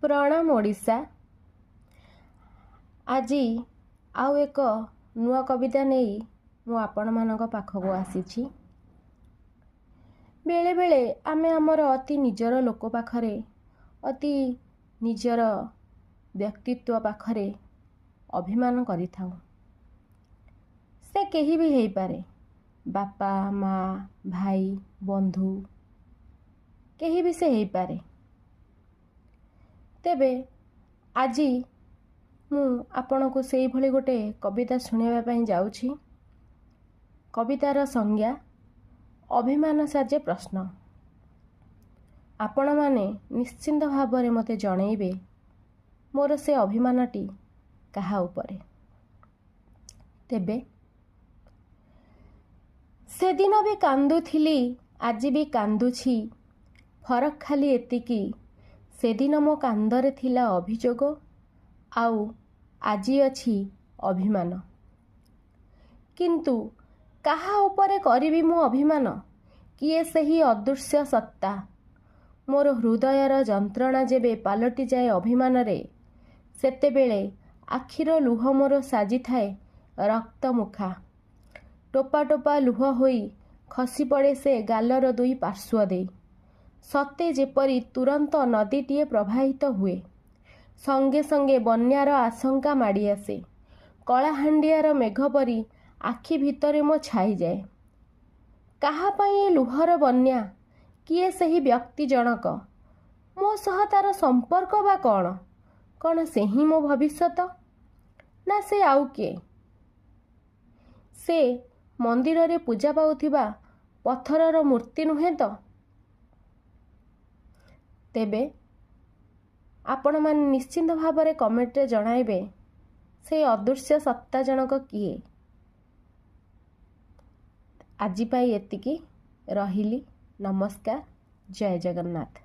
प्रणाम ओडिशा। आज आउ एक नुआ कविता नहीं मु आपण मानक पाखक आसी। बेले बेले आमे आमर अति निजर लोक पाखरे अति निजर व्यक्तित्व पाखरे अभिमान करिथाउ। से केही भी हेई पारे, बापा माँ भाई बंधु केही भी से हेई पारे। तेबे आजी मु आपण को सेई भली गोटे कविता सुनाइबा पई जाउछि। कवितार संज्ञा अभिमान साजे प्रश्न। आपण माने निश्चिंत भाव मते जणैबे मोर से अभिमानटी कहा उपरे। तेबे से दिन भी कांदुथिली आज भी कांदुछि, फरक खाली एतिकी से दिन मो कांदरे थिला अभियोग आउ आजी अछि अभिमान। किंतु काहा उपरे करिबी मो अभिमान, किए सही अदृश्य सत्ता। मोर हृदयर जंत्रणा जेबे पालटी जाए अभिमान रे, सेतेबेले आखिर लुह मोर साजी थाए रक्त मुखा। टोपा टोपा लुह होई खसी पड़े से गालर दुई पार्श्व दे, सते जेपरी तुरंत नदीटीए प्रवाहित हुए। संगे संगे बन्यार आशंका माड़ी आसे, कलाहांडियार मेघ परी आखि भितरे मो छाई जाए। काहा पई लुहर बन्या, किए सही व्यक्ति जनक, मो सह तार संपर्क बा कौन? कौन से ही मो भविष्यत ना से आउ किए? से मंदिर रे पूजा पाउथिबा पत्थरर मूर्ति नुहे तो? तेबे आपण माने निश्चिंत भाव में कमेंट रे जणाइबे से अदृश्य सत्ता जनक किए। आजी पाई एतिकी रहिली। नमस्कार। जय जगन्नाथ।